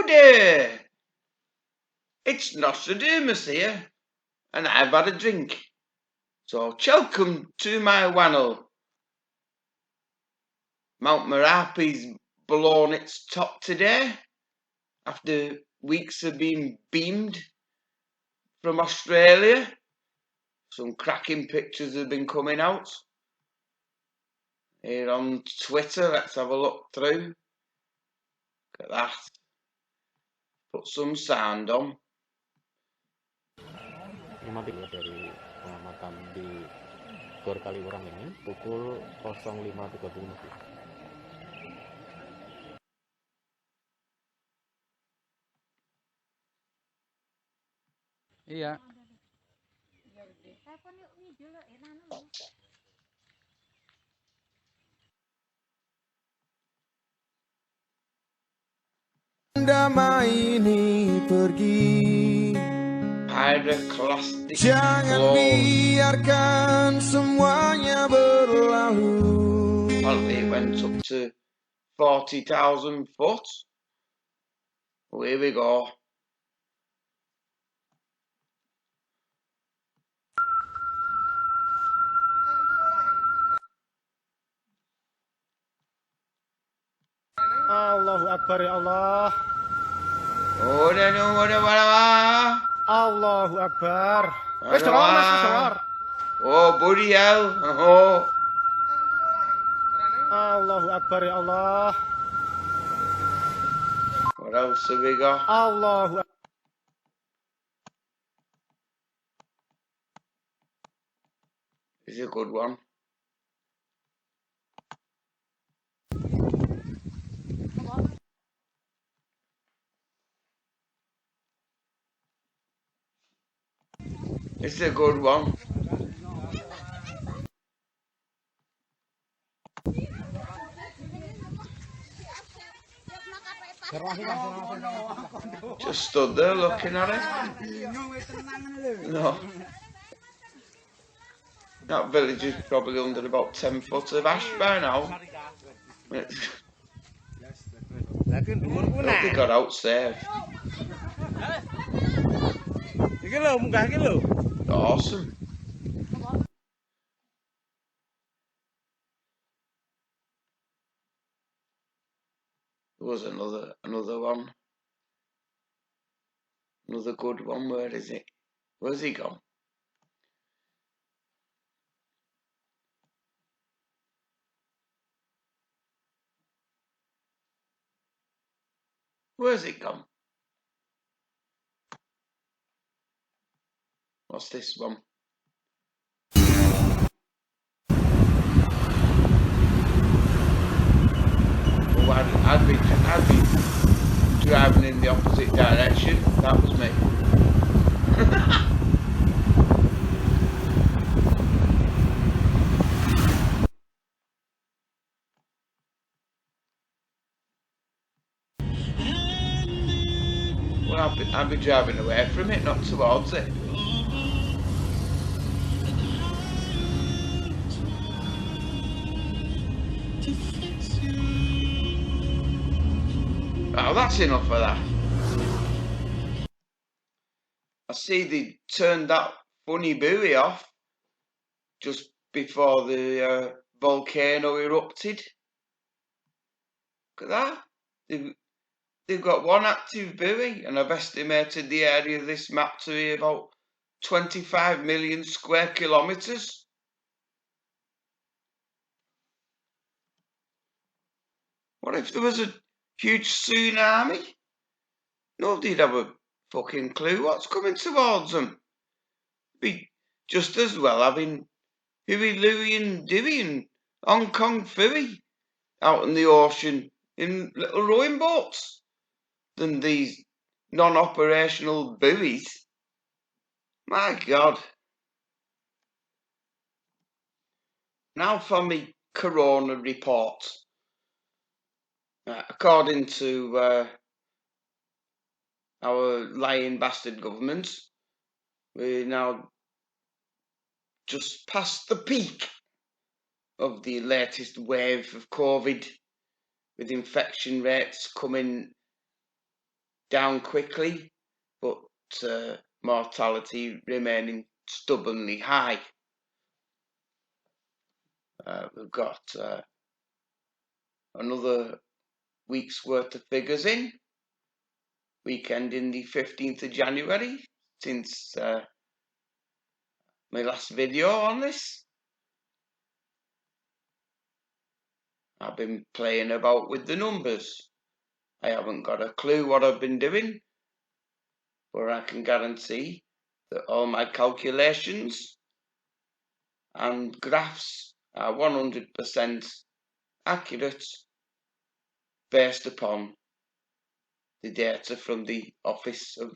there! It's Nostradamus here, and I've had a drink. So, welcome to my wannel. Mount Merapi's blown its top today, after weeks of being beamed from Australia. Some cracking pictures have been coming out. Here on Twitter, let's have a look through. Look at that. Put some sound on. Dari pengamatan di Gor Kaliurang ini pukul 05.30. Iya. Damai ini pergi, Pyroclastic jangan flow. biarkan semuanya berlalu. Well, it went up to 40,000 foot. Well, here we go. Allahu Akbar ya Allah. Allahu Akbar. Wis dengar Mas, wis dengar. Oh, bloody hell. Oh. Allahu Akbar ya Allah. What else have we got? Allahu Akbar. This is a good one. This is a good one. Just stood there looking at it. No. That village is probably under about 10 foot of ash by now. They got out safe. Awesome. There was another one. Another good one. Where is it? Where's he gone? Where's it gone? What's this one? Oh, I'd be driving in the opposite direction. That was me. Well, I'd be driving away from it, not towards it. Oh, that's enough of that. I see they turned that funny buoy off just before the volcano erupted. Look at that. They've got one active buoy, and I've estimated the area of this map to be about 25 million square kilometres. What if there was a huge tsunami? Nobody'd have a fucking clue what's coming towards them. Be just as well having Huey, Louie and Dewey and Hong Kong Philly out in the ocean in little rowing boats than these non-operational buoys. My God. Now for me corona report. According to our lying bastard government, we're now just past the peak of the latest wave of COVID, with infection rates coming down quickly, but mortality remaining stubbornly high. We've got another week's worth of figures in, weekend in the 15th of January, since my last video on this. I've been playing about with the numbers. I haven't got a clue what I've been doing, but I can guarantee that all my calculations and graphs are 100% accurate based upon the data from the Office of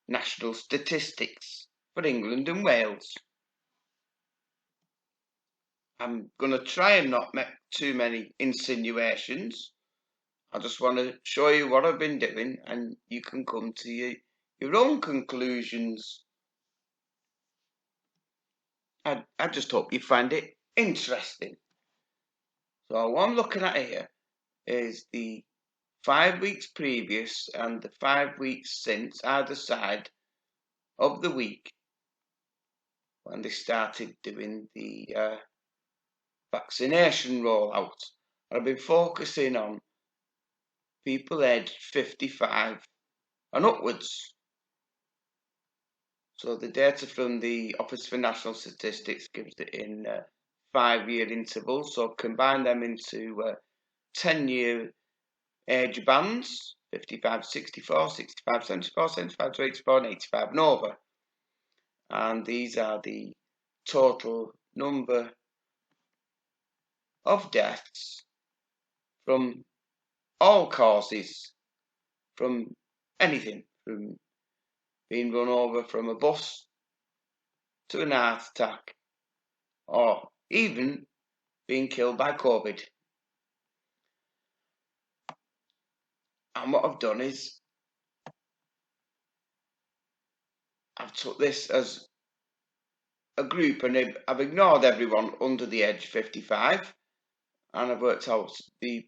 National Statistics for England and Wales. I'm going to try and not make too many insinuations. I just want to show you what I've been doing, and you can come to your own conclusions. I just hope you find it interesting. So what I'm looking at here is the 5 weeks previous and the 5 weeks since either side of the week when they started doing the vaccination rollout. I've been focusing on people aged 55 and upwards. So the data from the Office for National Statistics gives it in 5-year intervals. So combine them into 10-year age bands: 55 to 64, 65 to 74, 75 to 84, and 85 and over. And these are the total number of deaths from all causes, from anything, from being run over from a bus to an heart attack, or even being killed by COVID. And what I've done is I've took this as a group, and I've ignored everyone under the age of 55, and I've worked out the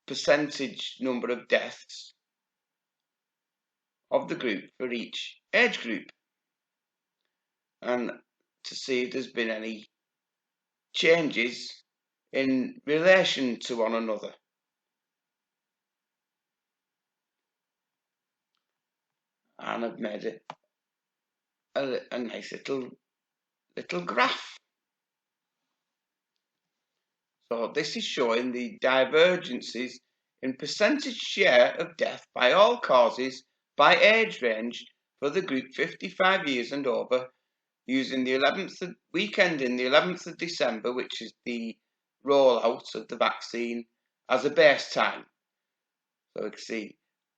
percentage number of deaths of the group for each age group, and to see if there's been any changes in relation to one another. And I've made a nice little graph. So this is showing the divergences in percentage share of death by all causes by age range for the group 55 years and over, using the 11th weekend in the 11th of December, which is the rollout of the vaccine, as a base time. So we can see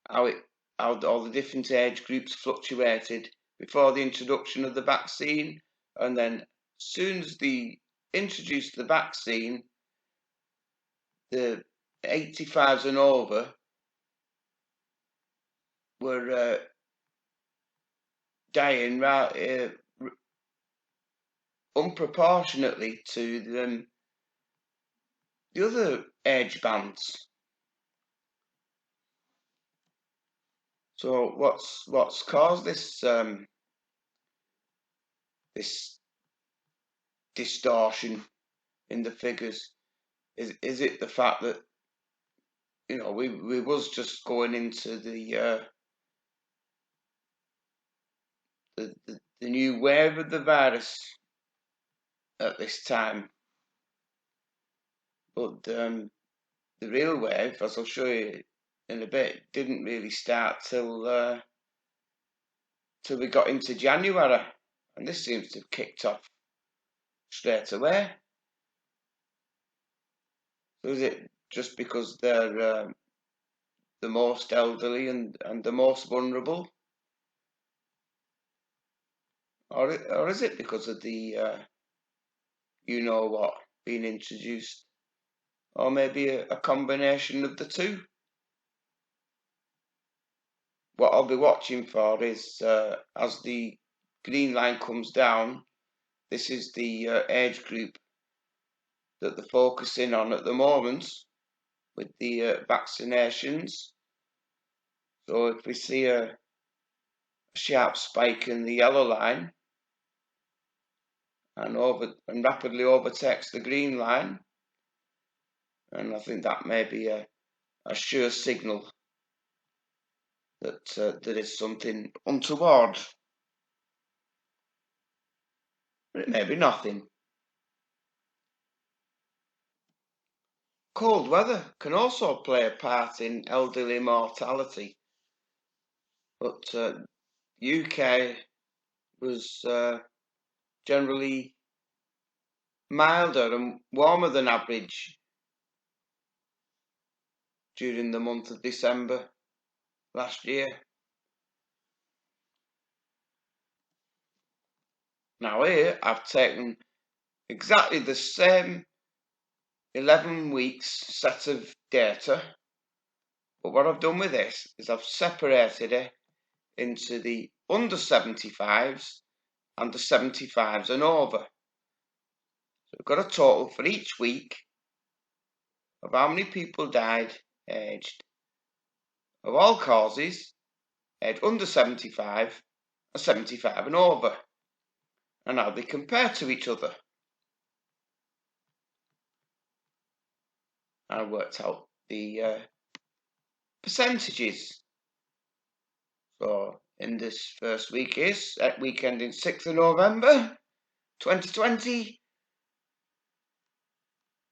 how all the different age groups fluctuated before the introduction of the vaccine, and then as soon as they introduced the vaccine, the 85s and over were dying unproportionately to the other age bands. So what's caused this this distortion in the figures? Is it the fact that, you know, we was just going into the new wave of the virus at this time, but the real wave, as I'll show you in a bit, didn't really start till we got into January, and this seems to have kicked off straight away. So is it just because they're the most elderly and the most vulnerable, or is it because of the you know what being introduced, or maybe a combination of the two? What I'll be watching for is as the green line comes down, this is the age group that they're focusing on at the moment with the vaccinations. So if we see a sharp spike in the yellow line and rapidly overtakes the green line, and I think that may be a sure signal that there is something untoward. But it may be nothing. Cold weather can also play a part in elderly mortality, but UK was generally milder and warmer than average during the month of December last year. Now here I've taken exactly the same 11 weeks set of data, but what I've done with this is I've separated it into the under 75s and the 75s and over. So we've got a total for each week of how many people died aged of all causes, aged under 75 and 75 and over, and how they compare to each other. I worked out the percentages. So in this first week is at weekend in 6th of November 2020,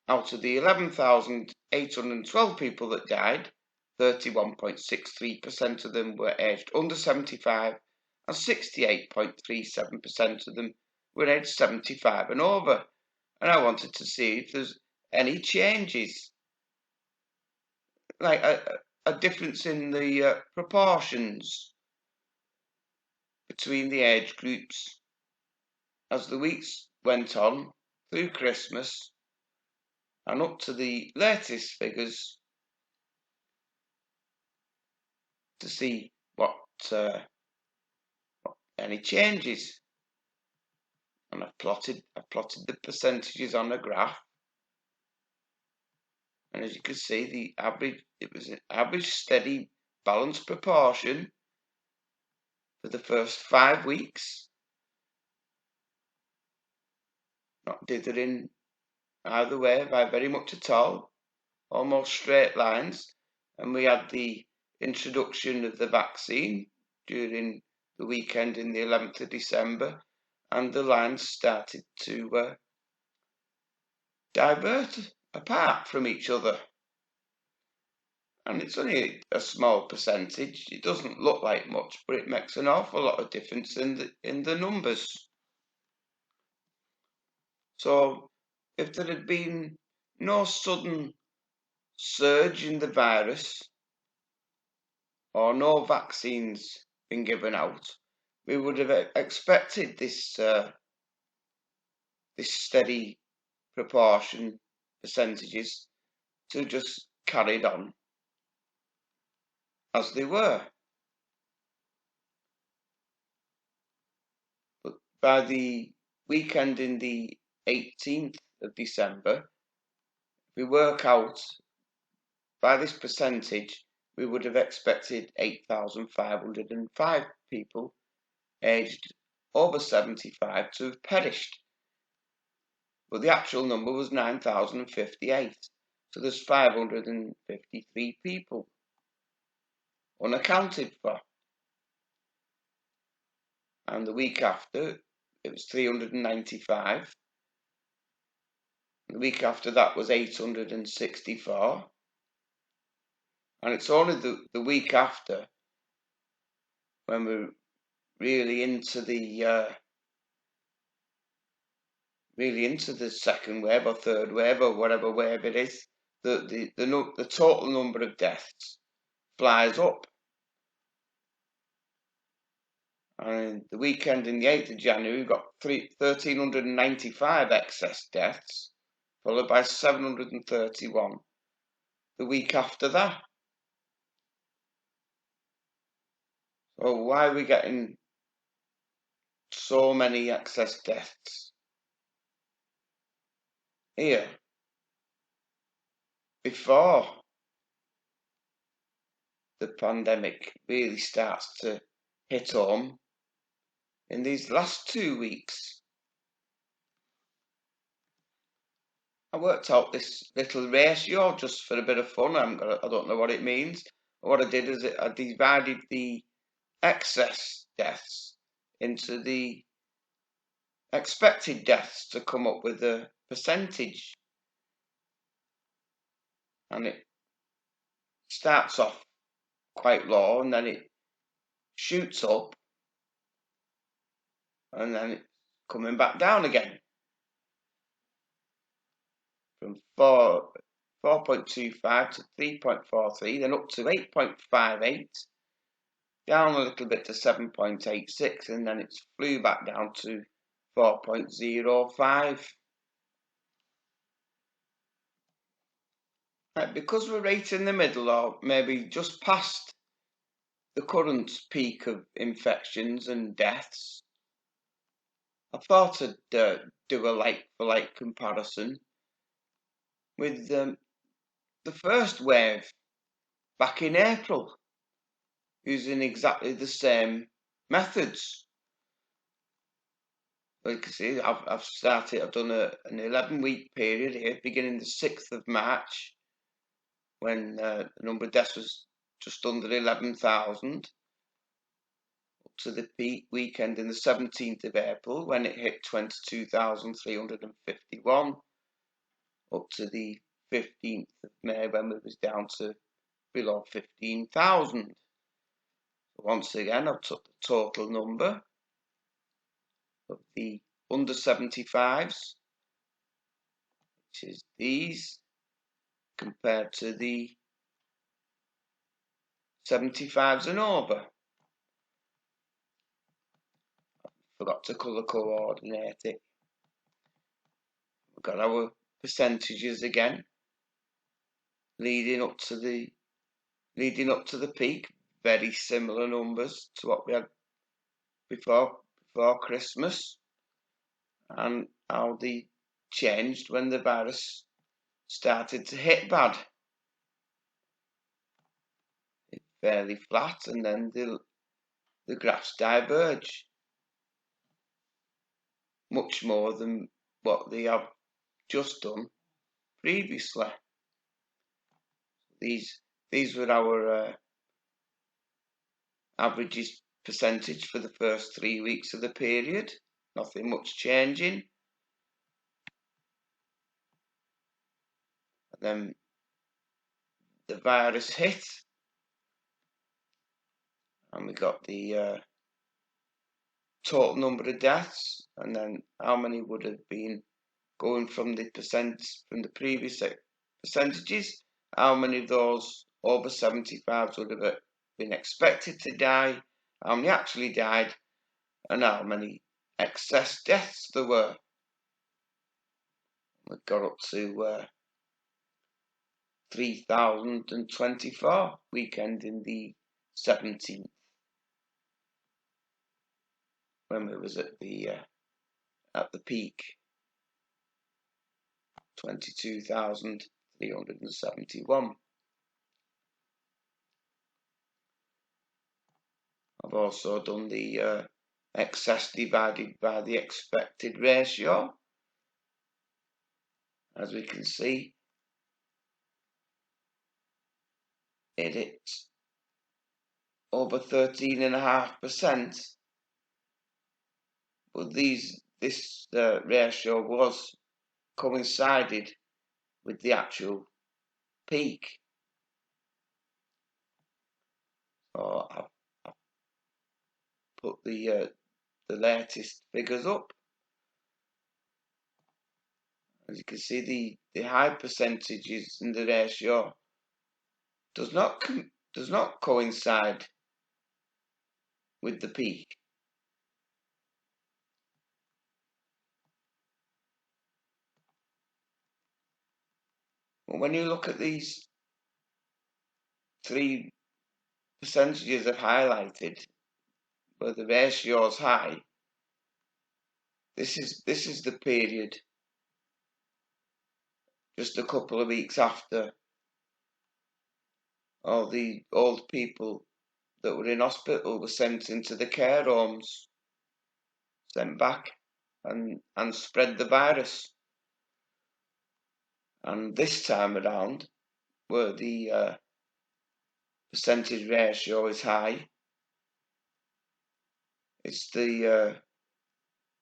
out of the 11,812 people that died, 31.63% of them were aged under 75 and 68.37% of them were aged 75 and over. And I wanted to see if there's any changes, like a difference in the proportions between the age groups as the weeks went on through Christmas and up to the latest figures, to see what any changes. And I've plotted the percentages on a graph, and as you can see, the average, it was an average steady balanced proportion for the first 5 weeks, not dithering either way by very much at all, almost straight lines. And we had the introduction of the vaccine during the weekend in the 11th of December, and the lines started to divert apart from each other. And it's only a small percentage. It doesn't look like much, but it makes an awful lot of difference in the numbers. So if there had been no sudden surge in the virus or no vaccines been given out, we would have expected this this steady proportion percentages to just carried on as they were. But by the weekend in the 18th of December, if we work out by this percentage, we would have expected 8,505 people aged over 75 to have perished. But the actual number was 9,058. So there's 553 people unaccounted for. And the week after, it was 395. The week after that was 864. And it's only the week after, when we're really into the second wave or third wave or whatever wave it is, the total number of deaths flies up. And the weekend in the 8th of January, we've got 1,395 excess deaths, followed by 731 the week after that. So why are we getting so many excess deaths here before the pandemic really starts to hit home in these last 2 weeks. I worked out this little ratio just for a bit of fun. I don't know what it means. What I did is I divided the excess deaths into the expected deaths to come up with a percentage. And it starts off quite low and then it shoots up and then it's coming back down again. From 4.25 to 3.43, then up to 8.58, down a little bit to 7.86, and then it's flew back down to 4.05. Right, because we're right in the middle, or maybe just past the current peak of infections and deaths, I thought I'd do a like-for-like comparison with the first wave back in April, using exactly the same methods. Like you can see, I've done an 11-week period here, beginning the 6th of March, when the number of deaths was just under 11,000, up to the peak weekend in the 17th of April, when it hit 22,351, up to the 15th of May, when it was down to below 15,000. Once again, I've took the total number of the under 75s, which is these, compared to the 75s and over. I forgot to colour coordinate it. We've got our percentages again, leading up to the peak. Very similar numbers to what we had before Christmas, and how they changed when the virus started to hit bad. It's fairly flat, and then the graphs diverge much more than what they have just done previously. These were our averages percentage for the first 3 weeks of the period. Nothing much changing. And then the virus hit, and we got the total number of deaths, and then how many would have been going from the previous percentages, how many of those over 75s would have been expected to die, how many actually died, and how many excess deaths there were. We got up to 3,024 weekend in the 17th, when we was at the peak, 22,371. I've also done the excess divided by the expected ratio. As we can see, it's over 13.5%, but this ratio was coincided with the actual peak. So I've put the latest figures up. As you can see, the high percentages in the ratio does not coincide with the peak. But when you look at these 3 percentages I've highlighted, where the ratio is high, this is the period just a couple of weeks after All the old people that were in hospital were sent into the care homes, sent back, and spread the virus. And this time around, where the percentage ratio is high, it's the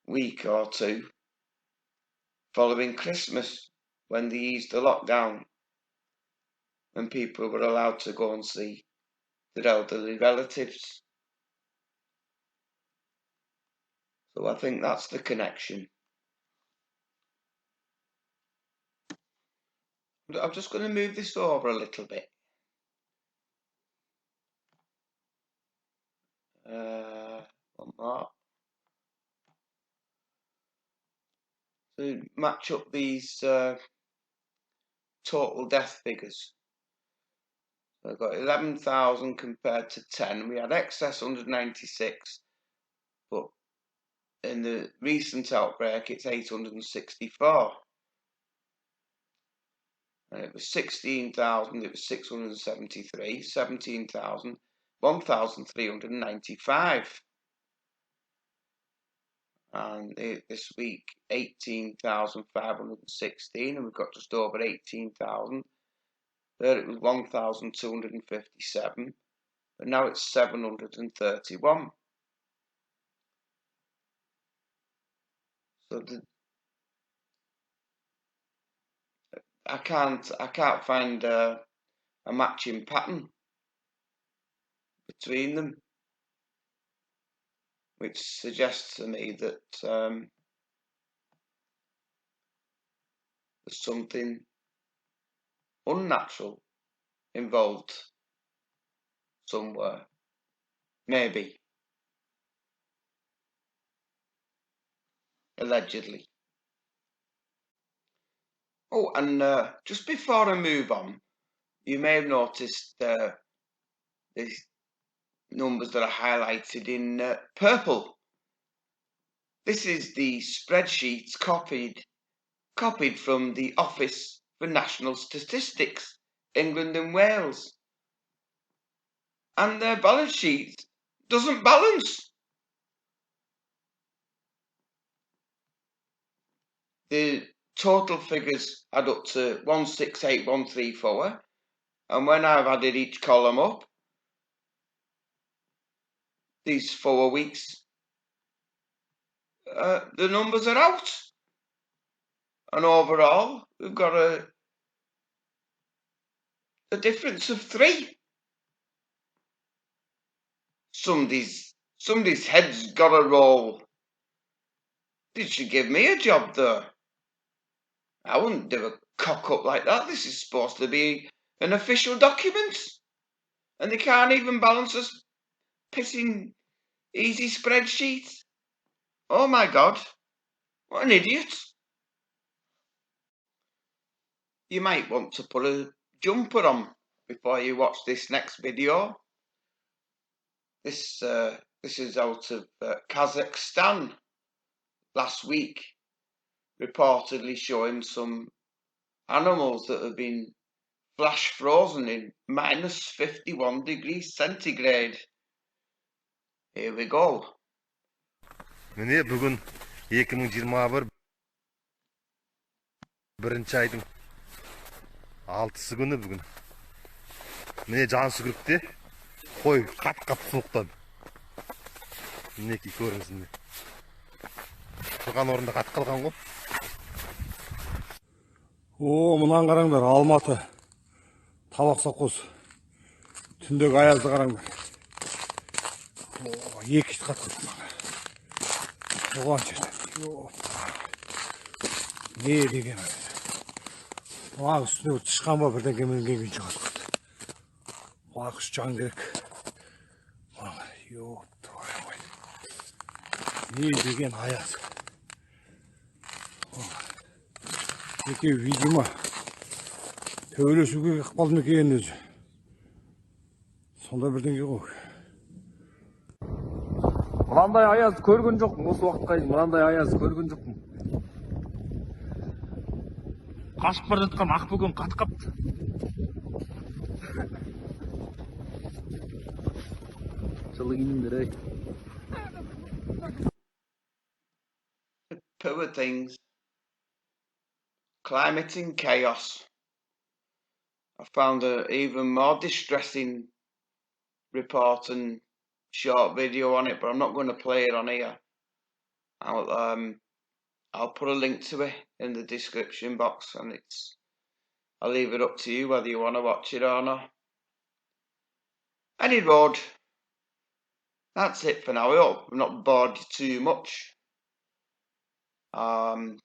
week or two following Christmas when they eased the lockdown and people were allowed to go and see their elderly relatives. So I think that's the connection. I'm just going to move this over a little bit. One more. To match up these total death figures. So I've got 11,000 compared to 10. We had excess 196, but in the recent outbreak it's 864. And it was 16,000, it was 673, 17,000, 1,395. And this week 18,516, and we've got just over 18,000. There it was 1,257, but now it's 731. So I can't find a matching pattern between them, which suggests to me that there's something unnatural involved somewhere, maybe, allegedly. Oh, and just before I move on, you may have noticed these numbers that are highlighted in purple. This is the spreadsheets copied from the Office for National Statistics, England and Wales. And their balance sheet doesn't balance. The total figures add up to 168,134, and when I've added each column up, these 4 weeks, the numbers are out. And overall, we've got a difference of 3. Somebody's head's got a roll. Did she give me a job though? I wouldn't do a cock up like that. This is supposed to be an official document, and they can't even balance a pissing easy spreadsheet. Oh my God, what an idiot. You might want to put a jumper on before you watch this next video. This is out of Kazakhstan last week, reportedly showing some animals that have been flash frozen in minus 51 degrees centigrade. Here we go. Mine bugün 2021 birinci ayдың 6-сы күні бүгін. Mine жан сүгіріпте қой қат-қат суықтан. Мінекей көріңіз міне. Тұрған орында қат қалған ғой. О, мұнан қараңдар, Алматы. Табақ совхоз. Түндегі аязды қараңдар. О, 2 қат қалды. Оған жерден. Не деген ай. Оған үстіне тышқан ба бірден кемен келген шығады. Құлақыш жан керек. Не деген аяз. Екеу, видимо, төбелесуге ықпалды мекенен өзі. Сонда бірдеңе ғой. Мынандай аяз көрген жоқпын, осы уақытқа дейін мынандай аяз көрген жоқпын. Қашып бара жатқан ақбөкен қатып қапты. Poor things. Climate in chaos. I found an even more distressing report and short video on it, but I'm not going to play it on here. I'll put a link to it in the description box, and I'll leave it up to you whether you want to watch it or not. Any road. That's it for now. I hope I've not bored you too much. I'll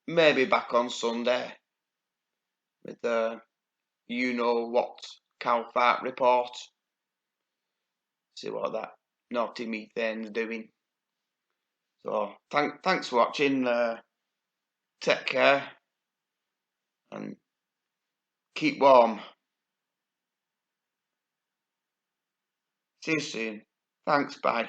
maybe back on Sunday with the you know what cow fart report. See what that naughty methane's doing. So thanks for watching. Take care and keep warm. See you soon. Thanks. Bye.